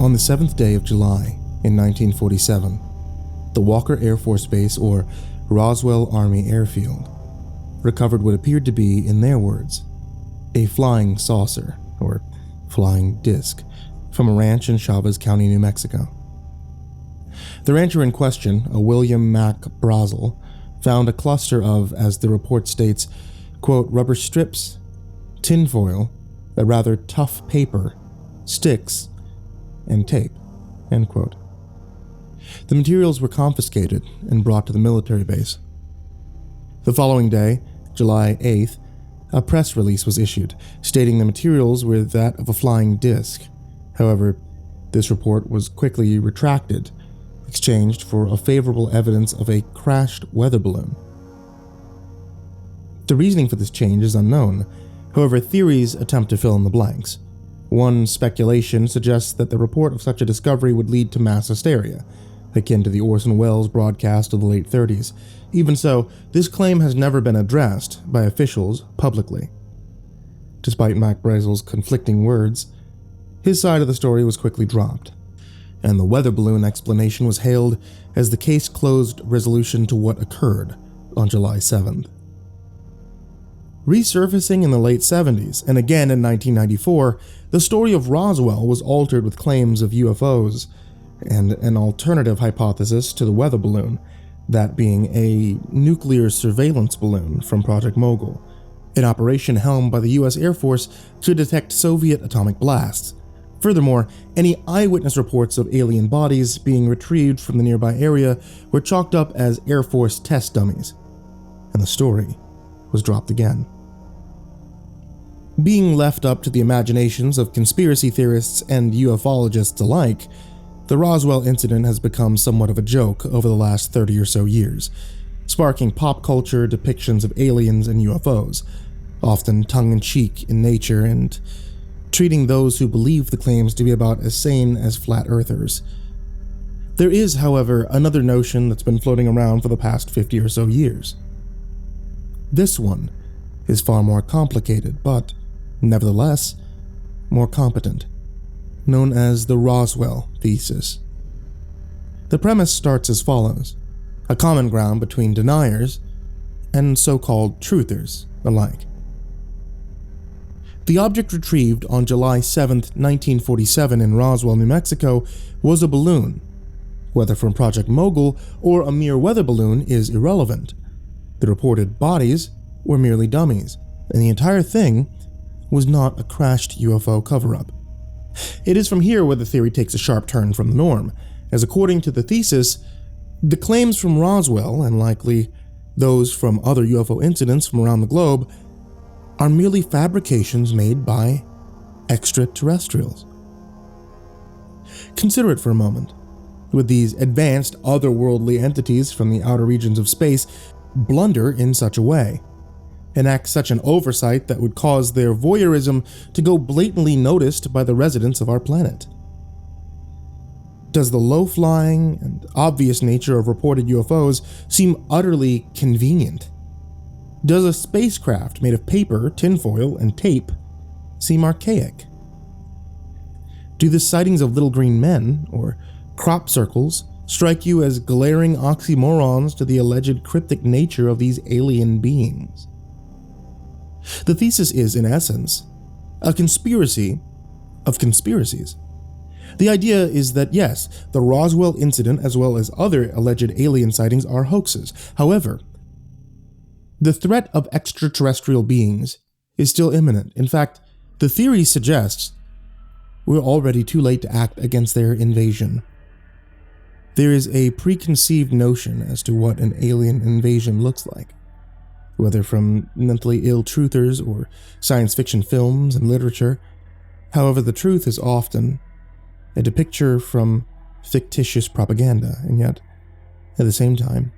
On the 7th day of July in 1947, the Walker Air Force Base, or Roswell Army Airfield, recovered what appeared to be, in their words, a flying saucer, or flying disc, from a ranch in Chavez County, New Mexico. The rancher in question, a William Mack Brazel, found a cluster of, as the report states, quote, rubber strips, tinfoil, a rather tough paper, sticks, and tape, end quote. The materials were confiscated and brought to the military base. The following day, July 8th, a press release was issued, stating the materials were that of a flying disc. However, this report was quickly retracted, exchanged for a favorable evidence of a crashed weather balloon. The reasoning for this change is unknown. However, theories attempt to fill in the blanks. One speculation suggests that the report of such a discovery would lead to mass hysteria, akin to the Orson Welles broadcast of the late 30s. Even so, this claim has never been addressed by officials publicly. Despite Mac Brazel's conflicting words, his side of the story was quickly dropped, and the weather balloon explanation was hailed as the case-closed resolution to what occurred on July 7th. Resurfacing in the late 70s, and again in 1994, the story of Roswell was altered with claims of UFOs and an alternative hypothesis to the weather balloon, that being a nuclear surveillance balloon from Project Mogul, an operation helmed by the US Air Force to detect Soviet atomic blasts. Furthermore, any eyewitness reports of alien bodies being retrieved from the nearby area were chalked up as Air Force test dummies, and the story was dropped again. Being left up to the imaginations of conspiracy theorists and ufologists alike, the Roswell incident has become somewhat of a joke over the last 30 or so years, sparking pop culture depictions of aliens and UFOs, often tongue-in-cheek in nature and treating those who believe the claims to be about as sane as flat earthers. There is, however, another notion that's been floating around for the past 50 or so years. This one is far more complicated, but nevertheless more competent, known as the Roswell Thesis. The premise starts as follows: a common ground between deniers and so-called truthers alike. The object retrieved on July 7, 1947 in Roswell, New Mexico was a balloon. Whether from Project Mogul or a mere weather balloon is irrelevant. The reported bodies were merely dummies, and the entire thing was not a crashed UFO cover-up. It is from here where the theory takes a sharp turn from the norm, as according to the thesis, the claims from Roswell, and likely those from other UFO incidents from around the globe, are merely fabrications made by extraterrestrials. Consider it for a moment. Would these advanced, otherworldly entities from the outer regions of space blunder in such a way, enact such an oversight that would cause their voyeurism to go blatantly noticed by the residents of our planet? Does the low-flying and obvious nature of reported UFOs seem utterly convenient? Does a spacecraft made of paper, tinfoil, and tape seem archaic? Do the sightings of little green men, or crop circles, strike you as glaring oxymorons to the alleged cryptic nature of these alien beings? The thesis is, in essence, a conspiracy of conspiracies. The idea is that yes, the Roswell incident as well as other alleged alien sightings are hoaxes. However, the threat of extraterrestrial beings is still imminent. In fact, the theory suggests we're already too late to act against their invasion. There is a preconceived notion as to what an alien invasion looks like, whether from mentally ill truthers or science fiction films and literature. However, the truth is often a depiction from fictitious propaganda, and yet, at the same time,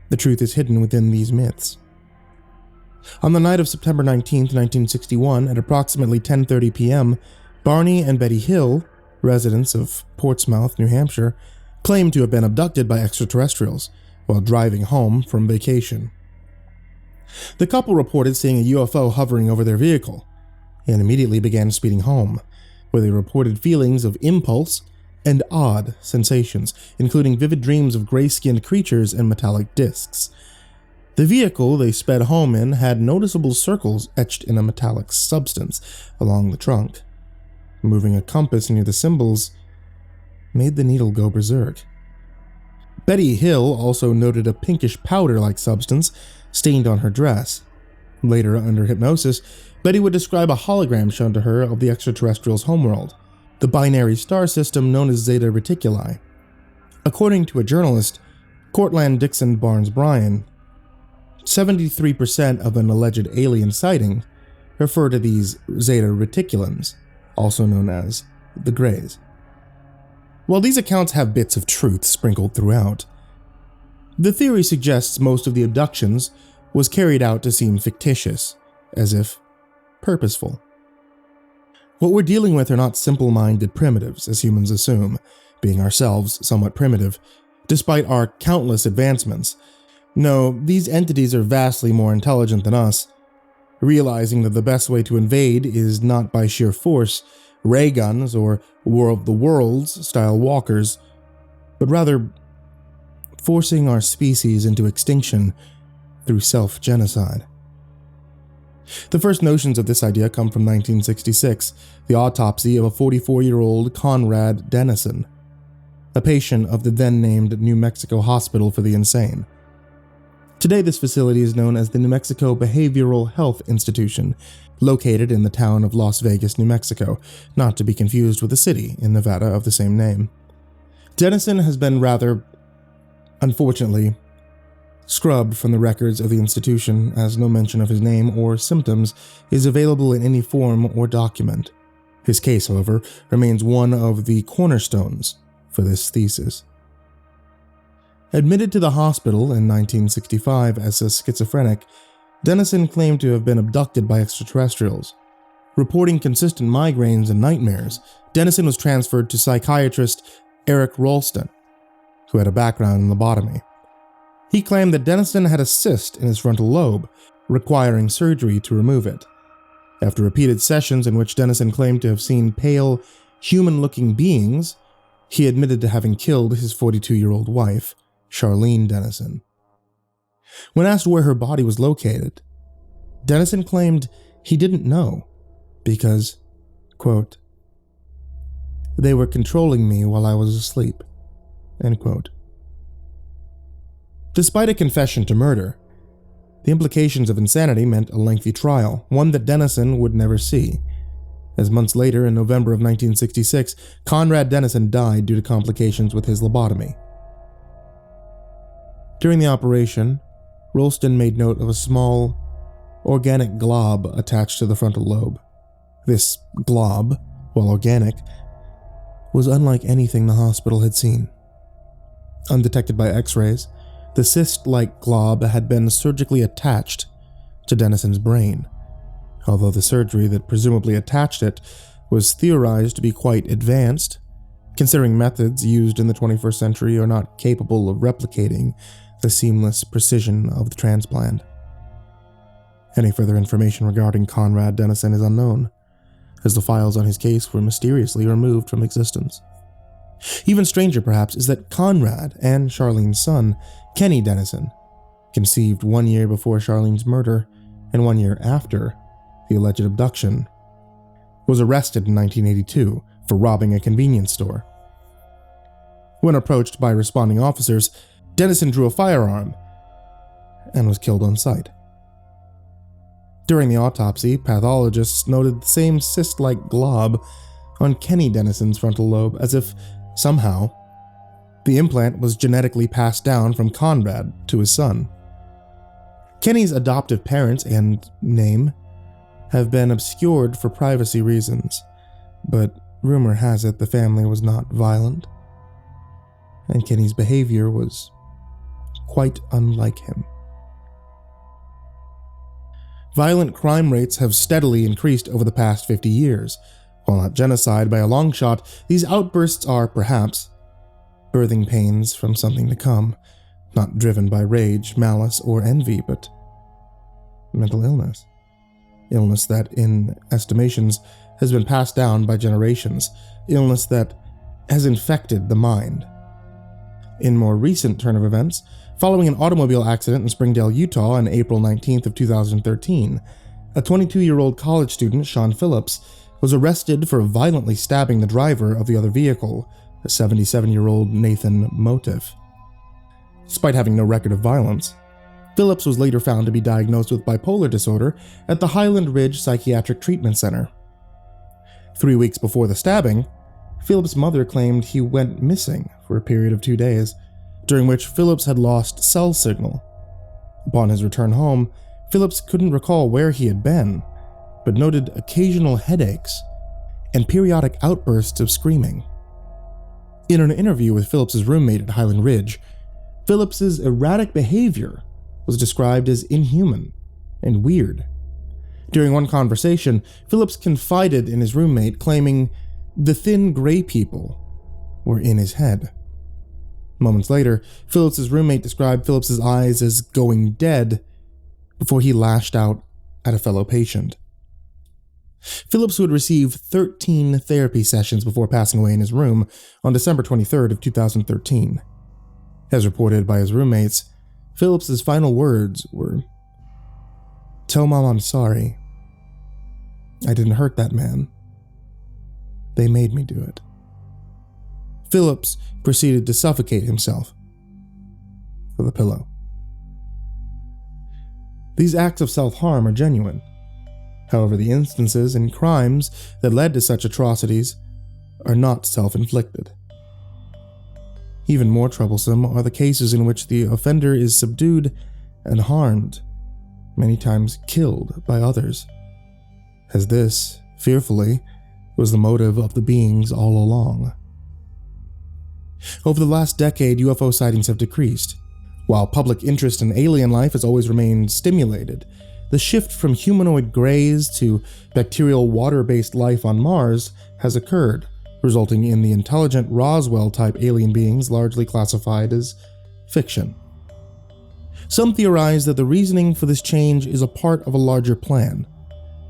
the truth is hidden within these myths. On the night of September 19, 1961, at approximately 10:30 p.m., Barney and Betty Hill, residents of Portsmouth, New Hampshire, claimed to have been abducted by extraterrestrials while driving home from vacation. The couple reported seeing a UFO hovering over their vehicle and immediately began speeding home, where they reported feelings of impulse and odd sensations, including vivid dreams of gray-skinned creatures and metallic discs. The vehicle they sped home in had noticeable circles etched in a metallic substance along the trunk. Moving a compass near the symbols made the needle go berserk. Betty Hill also noted a pinkish powder-like substance stained on her dress. Later, under hypnosis, Betty would describe a hologram shown to her of the extraterrestrials' homeworld, the binary star system known as Zeta Reticuli. According to a journalist, Cortland Dixon Barnes Bryan, 73% of an alleged alien sighting refer to these Zeta Reticulans, also known as the Greys. While these accounts have bits of truth sprinkled throughout, the theory suggests most of the abductions was carried out to seem fictitious, as if purposeful. What we're dealing with are not simple-minded primitives, as humans assume, being ourselves somewhat primitive, despite our countless advancements. No, these entities are vastly more intelligent than us, realizing that the best way to invade is not by sheer force, ray guns, or War of the Worlds style walkers, but rather forcing our species into extinction through self-genocide. The first notions of this idea come from 1966, the autopsy of a 44-year-old Conrad Dennison, a patient of the then-named New Mexico Hospital for the Insane. Today, this facility is known as the New Mexico Behavioral Health Institution, located in the town of Las Vegas, New Mexico, not to be confused with the city in Nevada of the same name. Dennison has been rather, unfortunately, scrubbed from the records of the institution, as no mention of his name or symptoms is available in any form or document. His case, however, remains one of the cornerstones for this thesis. Admitted to the hospital in 1965 as a schizophrenic, Dennison claimed to have been abducted by extraterrestrials. Reporting consistent migraines and nightmares, Dennison was transferred to psychiatrist Eric Ralston, who had a background in lobotomy. He claimed that Dennison had a cyst in his frontal lobe, requiring surgery to remove it. After repeated sessions in which Dennison claimed to have seen pale, human-looking beings, he admitted to having killed his 42-year-old wife, Charlene Dennison. When asked where her body was located, Dennison claimed he didn't know because, quote, "they were controlling me while I was asleep," end quote. Despite a confession to murder, the implications of insanity meant a lengthy trial, one that Dennison would never see. As months later, in November of 1966, Conrad Dennison died due to complications with his lobotomy. During the operation, Ralston made note of a small, organic glob attached to the frontal lobe. This glob, while organic, was unlike anything the hospital had seen. Undetected by X-rays, the cyst-like glob had been surgically attached to Dennison's brain, although the surgery that presumably attached it was theorized to be quite advanced, considering methods used in the 21st century are not capable of replicating the seamless precision of the transplant. Any further information regarding Conrad Dennison is unknown, as the files on his case were mysteriously removed from existence. Even stranger, perhaps, is that Conrad and Charlene's son, Kenny Dennison, conceived 1 year before Charlene's murder and 1 year after the alleged abduction, was arrested in 1982 for robbing a convenience store. When approached by responding officers, Dennison drew a firearm and was killed on sight. During the autopsy, pathologists noted the same cyst-like glob on Kenny Dennison's frontal lobe, as if, somehow, the implant was genetically passed down from Conrad to his son. Kenny's adoptive parents and name have been obscured for privacy reasons, but rumor has it the family was not violent, and Kenny's behavior was quite unlike him. Violent crime rates have steadily increased over the past 50 years. While not genocide by a long shot, these outbursts are, perhaps, birthing pains from something to come, not driven by rage, malice, or envy, but mental illness. Illness that, in estimations, has been passed down by generations. Illness that has infected the mind. In more recent turn of events, following an automobile accident in Springdale, Utah on April 19th of 2013, a 22-year-old college student, Sean Phillips, was arrested for violently stabbing the driver of the other vehicle, a 77-year-old Nathan Motif. Despite having no record of violence, Phillips was later found to be diagnosed with bipolar disorder at the Highland Ridge Psychiatric Treatment Center. 3 weeks before the stabbing, Phillips' mother claimed he went missing for a period of 2 days, during which Phillips had lost cell signal. Upon his return home, Phillips couldn't recall where he had been, but noted occasional headaches and periodic outbursts of screaming. In an interview with Phillips' roommate at Highland Ridge, Phillips' erratic behavior was described as inhuman and weird. During one conversation, Phillips confided in his roommate, claiming the thin gray people were in his head. Moments later, Phillips' roommate described Phillips' eyes as going dead before he lashed out at a fellow patient. Phillips would receive 13 therapy sessions before passing away in his room on December 23rd of 2013. As reported by his roommates, Phillips' final words were, "Tell Mom I'm sorry. I didn't hurt that man. They made me do it." Phillips proceeded to suffocate himself with a pillow. These acts of self-harm are genuine. However, the instances and crimes that led to such atrocities are not self-inflicted. Even more troublesome are the cases in which the offender is subdued and harmed, many times killed by others, as this, fearfully, was the motive of the beings all along. Over the last decade, UFO sightings have decreased. While public interest in alien life has always remained stimulated, the shift from humanoid greys to bacterial water-based life on Mars has occurred, resulting in the intelligent Roswell-type alien beings largely classified as fiction. Some theorize that the reasoning for this change is a part of a larger plan.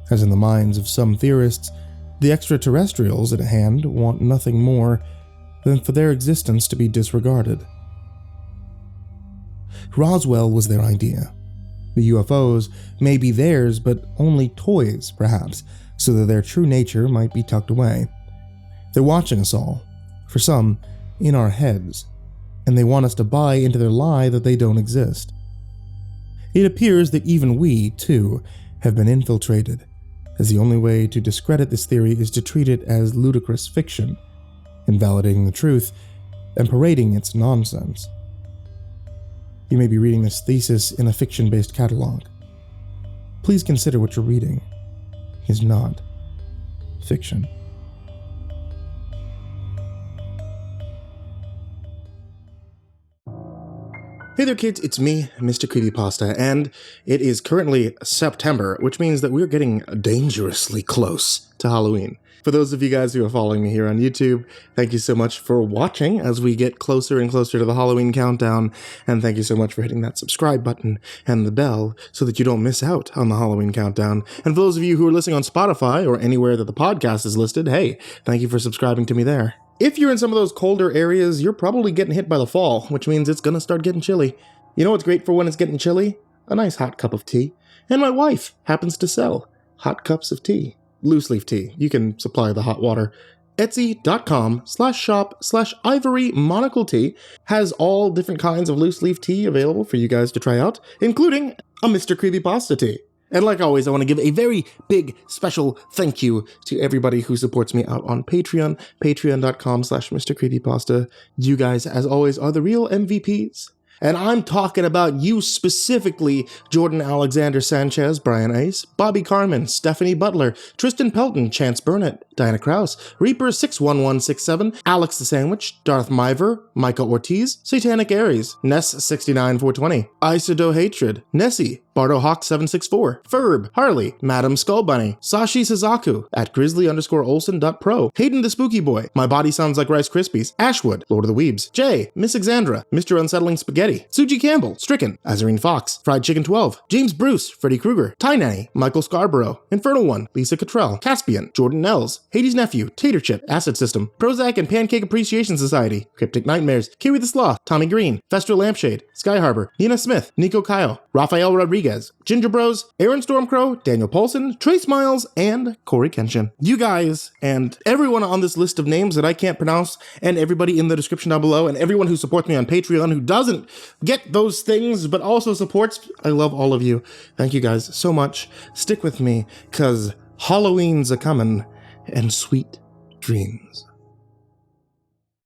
As in the minds of some theorists, the extraterrestrials at hand want nothing more than for their existence to be disregarded. Roswell was their idea. The UFOs may be theirs, but only toys, perhaps, so that their true nature might be tucked away. They're watching us all, for some, in our heads, and they want us to buy into their lie that they don't exist. It appears that even we, too, have been infiltrated, as the only way to discredit this theory is to treat it as ludicrous fiction, invalidating the truth and parading its nonsense. You may be reading this thesis in a fiction-based catalog. Please consider what you're reading is not fiction. Hey there kids, it's me, MrCreepyPasta, and it is currently September, which means that we're getting dangerously close to Halloween. For those of you guys who are following me here on YouTube, thank you so much for watching as we get closer and closer to the Halloween countdown, and thank you so much for hitting that subscribe button and the bell so that you don't miss out on the Halloween countdown. And for those of you who are listening on Spotify or anywhere that the podcast is listed, hey, thank you for subscribing to me there. If you're in some of those colder areas, you're probably getting hit by the fall, which means it's gonna start getting chilly. You know what's great for when it's getting chilly? A nice hot cup of tea. And my wife happens to sell hot cups of tea. Loose leaf tea. You can supply the hot water. Etsy.com/shop/ivory monocle tea has all different kinds of loose leaf tea available for you guys to try out, including a MrCreepyPasta tea. And like always, I want to give a very big special thank you to everybody who supports me out on Patreon, patreon.com/MrCreepyPasta. You guys, as always, are the real MVPs. And I'm talking about you specifically, Jordan Alexander Sanchez, Brian Ace, Bobby Karman, Stephanie Butler, Tristain Pelton, Chance Burnett, Diana Kraus, Reaper61167, Alex the Sandwich, Darth Miver, Micah Ortiz, Satanic Aries, Ness69420, aisodoehtraed, Nessie, BardoHawk764, Ferb, Harley, Madam Skullbunny, Sashi Sazaku, at Grizzly_Olsen.pro, Kayden the Spooky Boy, My Body Sounds Like Rice Krispies, Ashwood, Lord of the Weebs, Jay, Miss Exandra, Mr. Unsettling Spaghetti, Suji Campbell, Stricken, Azarine Fox, Fried Chicken 12, James Bruce, Freddy Krueger, Ty Nanny, Michael Scarborough, Infernal One, Lisa Cottrell, Caspian, Jordan Nels, Hades Nephew, Tater Chip, Acid System, Prozac and Pancake Appreciation Society, Cryptic Nightmares, Kiwi the Sloth, Tommy Green, Festra Lampshade, Sky Harbor, Nina Smith, Nico Kyle, Rafael Rodriguez, Ginger Bros, Aaron Stormcrow, Daniel Paulson, Trace Miles, and Corey Kenshin. You guys and everyone on this list of names that I can't pronounce, and everybody in the description down below, and everyone who supports me on Patreon who doesn't get those things but also supports, I love all of you. Thank you guys so much. Stick with me, cause Halloween's a-comin', and sweet dreams.